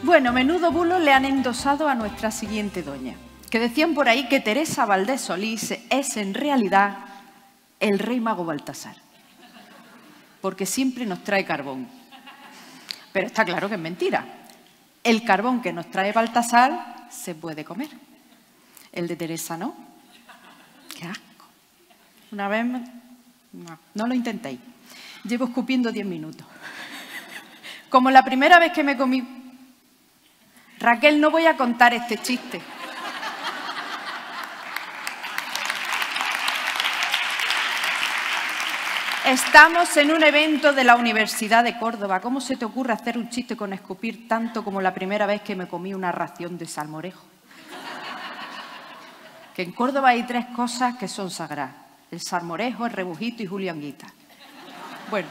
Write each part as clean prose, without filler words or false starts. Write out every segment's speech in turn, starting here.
Bueno, menudo bulo le han endosado a nuestra siguiente doña, que decían por ahí que Teresa Valdés Solís es en realidad el rey mago Baltasar, porque siempre nos trae carbón. Pero está claro que es mentira. El carbón que nos trae Baltasar se puede comer. El de Teresa no. ¡Qué asco! Una vez... No lo intentéis. Llevo escupiendo 10 minutos. Como la primera vez que me comí... Raquel, no voy a contar este chiste. Estamos en un evento de la Universidad de Córdoba. ¿Cómo se te ocurre hacer un chiste con escupir tanto como la primera vez que me comí una ración de salmorejo? Que en Córdoba hay 3 cosas que son sagradas: el salmorejo, el rebujito y Julianguita. Bueno,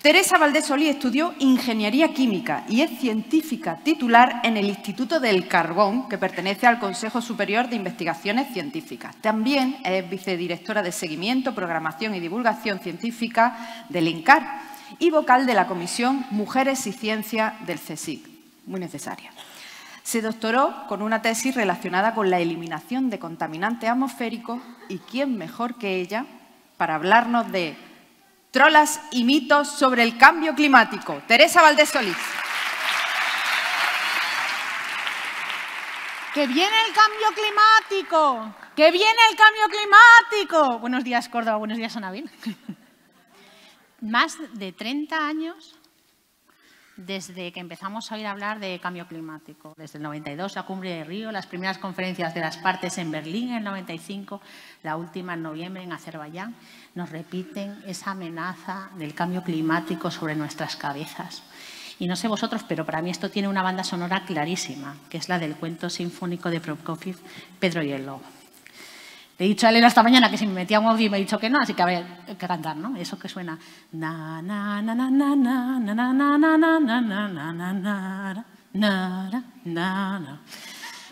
Teresa Valdés Solís estudió Ingeniería Química y es científica titular en el Instituto del Carbón, que pertenece al Consejo Superior de Investigaciones Científicas. También es vicedirectora de Seguimiento, Programación y Divulgación Científica del INCAR y vocal de la Comisión Mujeres y Ciencia del CSIC, muy necesaria. Se doctoró con una tesis relacionada con la eliminación de contaminantes atmosféricos y quién mejor que ella para hablarnos de trolas y mitos sobre el cambio climático. Teresa Valdés Solís. ¡Que viene el cambio climático! ¡Que viene el cambio climático! Buenos días, Córdoba. Buenos días, Sonavín. Más de 30 años desde que empezamos a oír hablar de cambio climático. Desde el 92, la cumbre de Río, las primeras conferencias de las partes en Berlín en el 95, la última en noviembre en Azerbaiyán, nos repiten esa amenaza del cambio climático sobre nuestras cabezas. Y no sé vosotros, pero para mí esto tiene una banda sonora clarísima, que es la del cuento sinfónico de Prokofiev, Pedro y el Lobo. Le he dicho a Elena esta mañana que si me metía un audio y me ha dicho que no, así que habría que cantar, ¿no? Eso que suena na na na na na na na na na na na na na na na na.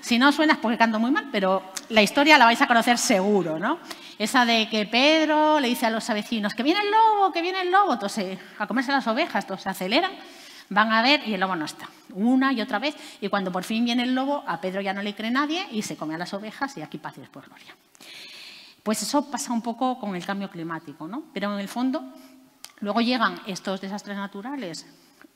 Si no suena es porque canto muy mal, pero la historia la vais a conocer seguro, ¿no? Esa de que Pedro le dice a los vecinos que viene el lobo, que viene el lobo, entonces a comerse las ovejas, todos se aceleran, van a ver y el lobo no está. Una y otra vez, y cuando por fin viene el lobo, a Pedro ya no le cree nadie y se come a las ovejas y aquí paz y por gloria. Pues eso pasa un poco con el cambio climático, ¿no? Pero en el fondo, luego llegan estos desastres naturales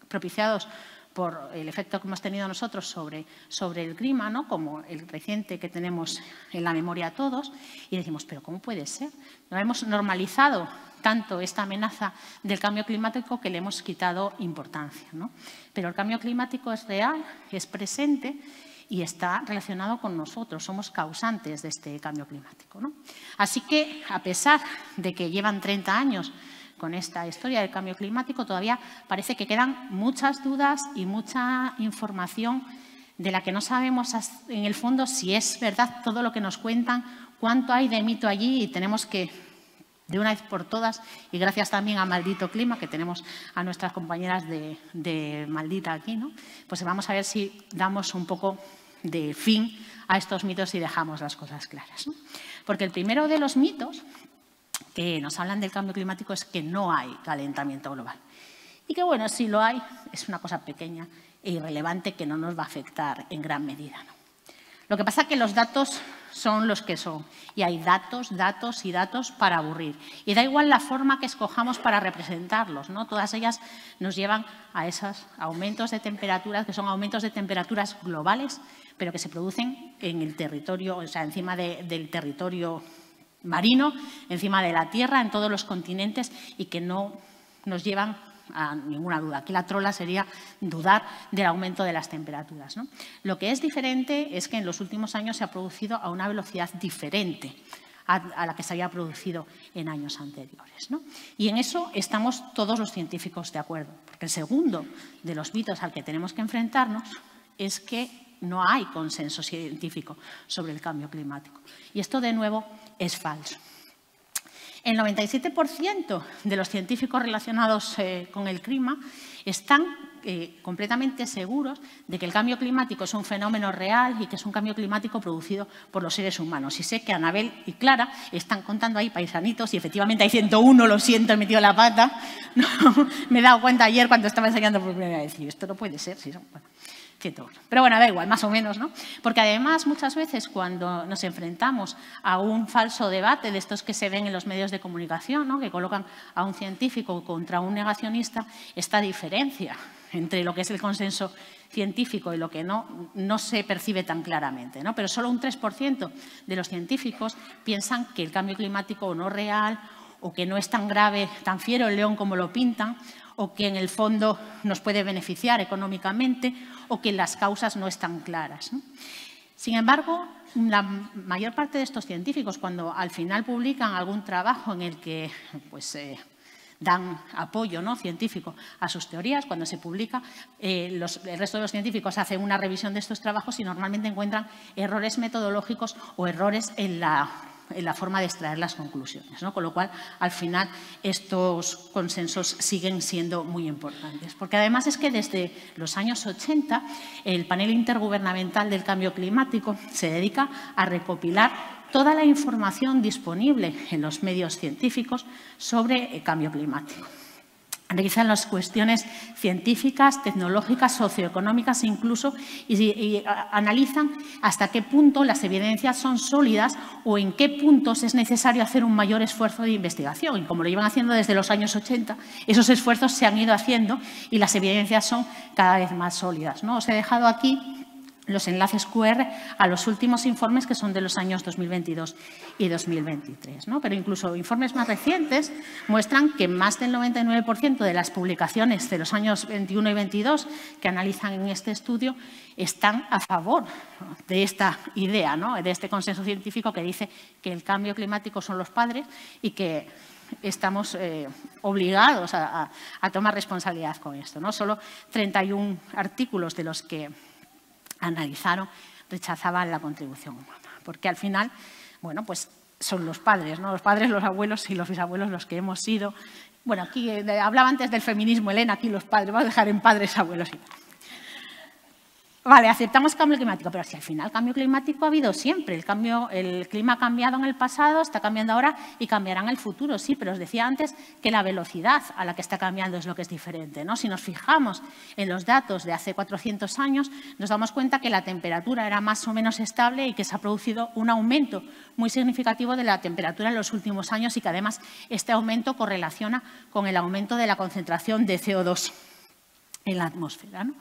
propiciados por el efecto que hemos tenido nosotros sobre el clima, ¿no? Como el reciente que tenemos en la memoria todos, y decimos, ¿pero cómo puede ser? No hemos normalizado tanto esta amenaza del cambio climático que le hemos quitado importancia, ¿no? Pero el cambio climático es real, es presente y está relacionado con nosotros, somos causantes de este cambio climático, ¿no? Así que, a pesar de que llevan 30 años con esta historia del cambio climático, todavía parece que quedan muchas dudas y mucha información de la que no sabemos en el fondo si es verdad todo lo que nos cuentan, cuánto hay de mito allí y tenemos que, de una vez por todas, y gracias también a Maldito Clima, que tenemos a nuestras compañeras de Maldita aquí, ¿no? Pues vamos a ver si damos un poco de fin a estos mitos y dejamos las cosas claras, ¿no? Porque el primero de los mitos que nos hablan del cambio climático es que no hay calentamiento global. Y que, bueno, si lo hay, es una cosa pequeña e irrelevante que no nos va a afectar en gran medida, ¿no? Lo que pasa es que los datos son los que son y hay datos, datos y datos para aburrir. Y da igual la forma que escojamos para representarlos, ¿no? Todas ellas nos llevan a esos aumentos de temperaturas, que son aumentos de temperaturas globales, pero que se producen en el territorio, o sea, encima del territorio marino, encima de la Tierra, en todos los continentes y que no nos llevan a ninguna duda. Aquí la trola sería dudar del aumento de las temperaturas, ¿no? Lo que es diferente es que en los últimos años se ha producido a una velocidad diferente a la que se había producido en años anteriores, ¿no? Y en eso estamos todos los científicos de acuerdo, porque el segundo de los mitos al que tenemos que enfrentarnos es que no hay consenso científico sobre el cambio climático. Y esto, de nuevo, es falso. El 97% de los científicos relacionados con el clima están completamente seguros de que el cambio climático es un fenómeno real y que es un cambio climático producido por los seres humanos. Y sé que Anabel y Clara están contando ahí paisanitos y efectivamente hay 101, lo siento, he metido la pata. No, me he dado cuenta ayer cuando estaba enseñando por primera vez. Y esto no puede ser. Si son, bueno, 101. Pero bueno, da igual, más o menos, ¿no? Porque además muchas veces cuando nos enfrentamos a un falso debate de estos que se ven en los medios de comunicación, ¿no?, que colocan a un científico contra un negacionista, esta diferencia entre lo que es el consenso científico y lo que no se percibe tan claramente, ¿no? Pero solo un 3% de los científicos piensan que el cambio climático no es real o que no es tan grave, tan fiero el león como lo pintan, o que en el fondo nos puede beneficiar económicamente o que las causas no están claras, ¿no? Sin embargo, la mayor parte de estos científicos, cuando al final publican algún trabajo en el que pues, dan apoyo, ¿no?, científico a sus teorías, cuando se publica, el resto de los científicos hacen una revisión de estos trabajos y normalmente encuentran errores metodológicos o errores en la forma de extraer las conclusiones, ¿no? Con lo cual, al final, estos consensos siguen siendo muy importantes. Porque además es que desde los años 80 el panel intergubernamental del cambio climático se dedica a recopilar toda la información disponible en los medios científicos sobre el cambio climático. Analizan las cuestiones científicas, tecnológicas, socioeconómicas incluso y analizan hasta qué punto las evidencias son sólidas o en qué puntos es necesario hacer un mayor esfuerzo de investigación. Y como lo llevan haciendo desde los años 80, esos esfuerzos se han ido haciendo y las evidencias son cada vez más sólidas, ¿no? Os he dejado aquí los enlaces QR a los últimos informes que son de los años 2022 y 2023, ¿no? Pero incluso informes más recientes muestran que más del 99% de las publicaciones de los años 21 y 22 que analizan en este estudio están a favor de esta idea, ¿no?, de este consenso científico que dice que el cambio climático son los padres y que estamos obligados a tomar responsabilidad con esto, ¿no? Solo 31 artículos de los que analizaron rechazaban la contribución humana, porque al final, bueno, pues son los padres, ¿no? Los padres, los abuelos y los bisabuelos los que hemos sido. Bueno, aquí hablaba antes del feminismo, Elena, aquí los padres, vamos a dejar en padres, abuelos y tal. Vale, aceptamos cambio climático, pero si al final cambio climático ha habido siempre. El clima ha cambiado en el pasado, está cambiando ahora y cambiará en el futuro, sí, pero os decía antes que la velocidad a la que está cambiando es lo que es diferente, ¿no? Si nos fijamos en los datos de hace 400 años, nos damos cuenta que la temperatura era más o menos estable y que se ha producido un aumento muy significativo de la temperatura en los últimos años y que además este aumento correlaciona con el aumento de la concentración de CO2 en la atmósfera, ¿no?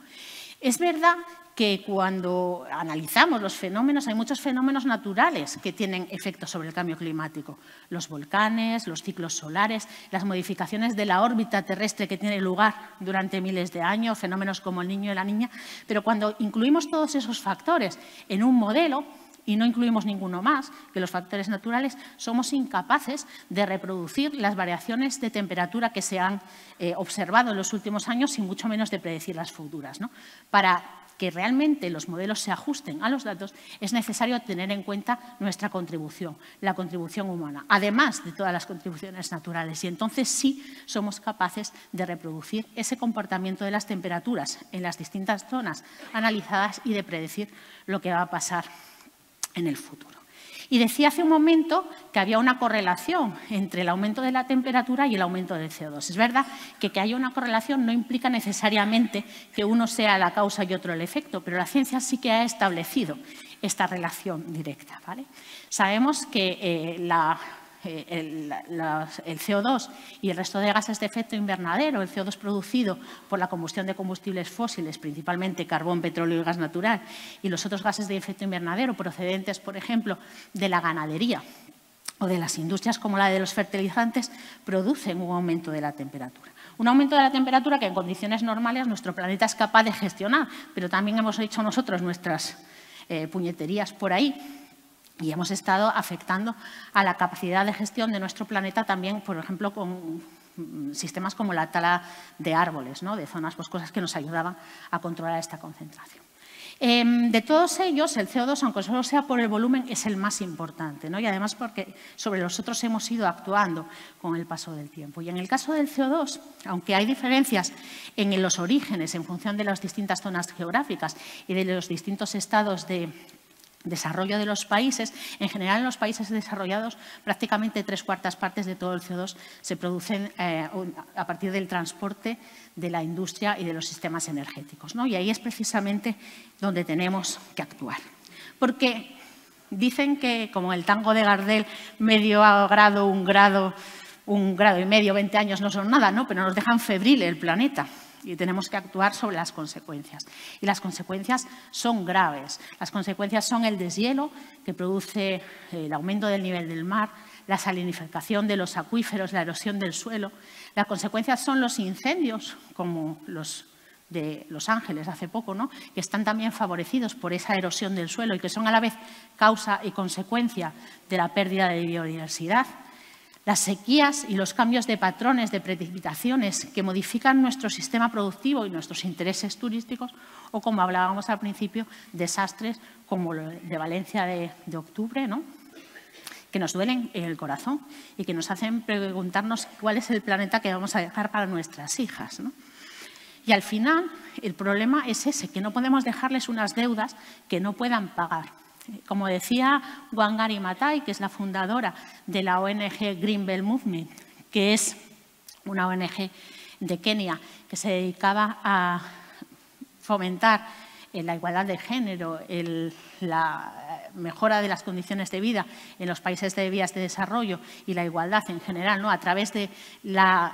Es verdad que cuando analizamos los fenómenos, hay muchos fenómenos naturales que tienen efectos sobre el cambio climático. Los volcanes, los ciclos solares, las modificaciones de la órbita terrestre que tiene lugar durante miles de años, fenómenos como el Niño y la Niña. Pero cuando incluimos todos esos factores en un modelo y no incluimos ninguno más que los factores naturales, somos incapaces de reproducir las variaciones de temperatura que se han observado en los últimos años y mucho menos de predecir las futuras, ¿no? Para que realmente los modelos se ajusten a los datos, es necesario tener en cuenta nuestra contribución, la contribución humana, además de todas las contribuciones naturales. Y entonces sí somos capaces de reproducir ese comportamiento de las temperaturas en las distintas zonas analizadas y de predecir lo que va a pasar en el futuro. Y decía hace un momento que había una correlación entre el aumento de la temperatura y el aumento del CO2. Es verdad que haya una correlación no implica necesariamente que uno sea la causa y otro el efecto, pero la ciencia sí que ha establecido esta relación directa, ¿vale? Sabemos que el CO2 y el resto de gases de efecto invernadero, el CO2 producido por la combustión de combustibles fósiles, principalmente carbón, petróleo y gas natural, y los otros gases de efecto invernadero procedentes, por ejemplo, de la ganadería o de las industrias como la de los fertilizantes, producen un aumento de la temperatura. Un aumento de la temperatura que en condiciones normales nuestro planeta es capaz de gestionar, pero también hemos hecho nosotros nuestras puñeterías por ahí. Y hemos estado afectando a la capacidad de gestión de nuestro planeta también, por ejemplo, con sistemas como la tala de árboles, ¿no?, de zonas boscosas que nos ayudaban a controlar esta concentración. De todos ellos, el CO2, aunque solo sea por el volumen, es el más importante, ¿no? Y además porque sobre los otros hemos ido actuando con el paso del tiempo. Y en el caso del CO2, aunque hay diferencias en los orígenes en función de las distintas zonas geográficas y de los distintos estados de desarrollo de los países, en general en los países desarrollados prácticamente 3/4 partes de todo el CO2 se producen a partir del transporte, de la industria y de los sistemas energéticos, ¿no? Y ahí es precisamente donde tenemos que actuar. Porque dicen que, como el tango de Gardel, medio grado, un grado y medio, 20 años no son nada, ¿no? Pero nos dejan febril el planeta. Y tenemos que actuar sobre las consecuencias. Y las consecuencias son graves. Las consecuencias son el deshielo que produce el aumento del nivel del mar, la salinificación de los acuíferos, la erosión del suelo. Las consecuencias son los incendios, como los de Los Ángeles hace poco, ¿no? Que están también favorecidos por esa erosión del suelo y que son a la vez causa y consecuencia de la pérdida de biodiversidad. Las sequías y los cambios de patrones de precipitaciones que modifican nuestro sistema productivo y nuestros intereses turísticos, o, como hablábamos al principio, desastres como el de Valencia de octubre, ¿no? Que nos duelen en el corazón y que nos hacen preguntarnos cuál es el planeta que vamos a dejar para nuestras hijas, ¿no? Y al final el problema es ese, que no podemos dejarles unas deudas que no puedan pagar. Como decía Wangari Maathai, que es la fundadora de la ONG Green Belt Movement, que es una ONG de Kenia que se dedicaba a fomentar la igualdad de género, la mejora de las condiciones de vida en los países de vías de desarrollo y la igualdad en general, ¿no? A través de las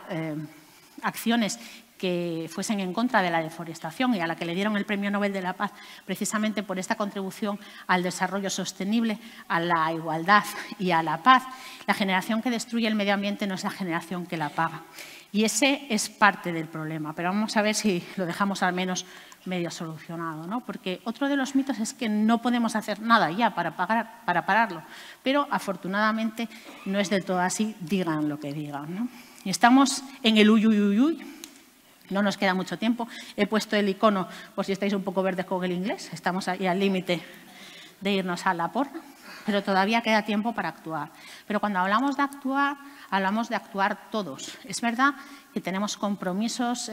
acciones que fuesen en contra de la deforestación y a la que le dieron el Premio Nobel de la Paz precisamente por esta contribución al desarrollo sostenible, a la igualdad y a la paz. La generación que destruye el medio ambiente no es la generación que la paga. Y ese es parte del problema, pero vamos a ver si lo dejamos al menos medio solucionado, ¿no? Porque otro de los mitos es que no podemos hacer nada ya para pararlo, pero afortunadamente no es del todo así, digan lo que digan, ¿no? Y estamos en el uy, uy, uy, uy. No nos queda mucho tiempo. He puesto el icono por si estáis un poco verdes con el inglés. Estamos ahí al límite de irnos a la porra, pero todavía queda tiempo para actuar. Pero cuando hablamos de actuar todos. Es verdad que tenemos compromisos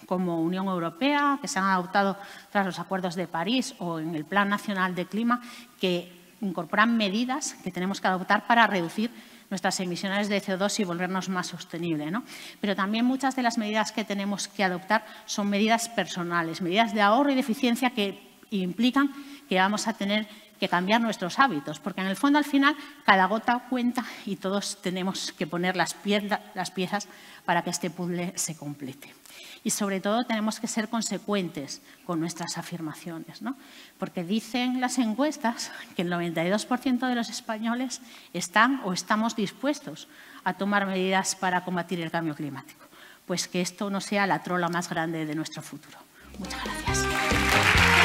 como Unión Europea, que se han adoptado tras los acuerdos de París o en el Plan Nacional de Clima, que incorporan medidas que tenemos que adoptar para reducir nuestras emisiones de CO2 y volvernos más sostenibles, ¿no? Pero también muchas de las medidas que tenemos que adoptar son medidas personales, medidas de ahorro y de eficiencia que implican que vamos a tener que cambiar nuestros hábitos, porque en el fondo al final cada gota cuenta y todos tenemos que poner las piezas para que este puzzle se complete. Y sobre todo tenemos que ser consecuentes con nuestras afirmaciones, ¿no? Porque dicen las encuestas que el 92% de los españoles están o estamos dispuestos a tomar medidas para combatir el cambio climático. Pues que esto no sea la trola más grande de nuestro futuro. Muchas gracias.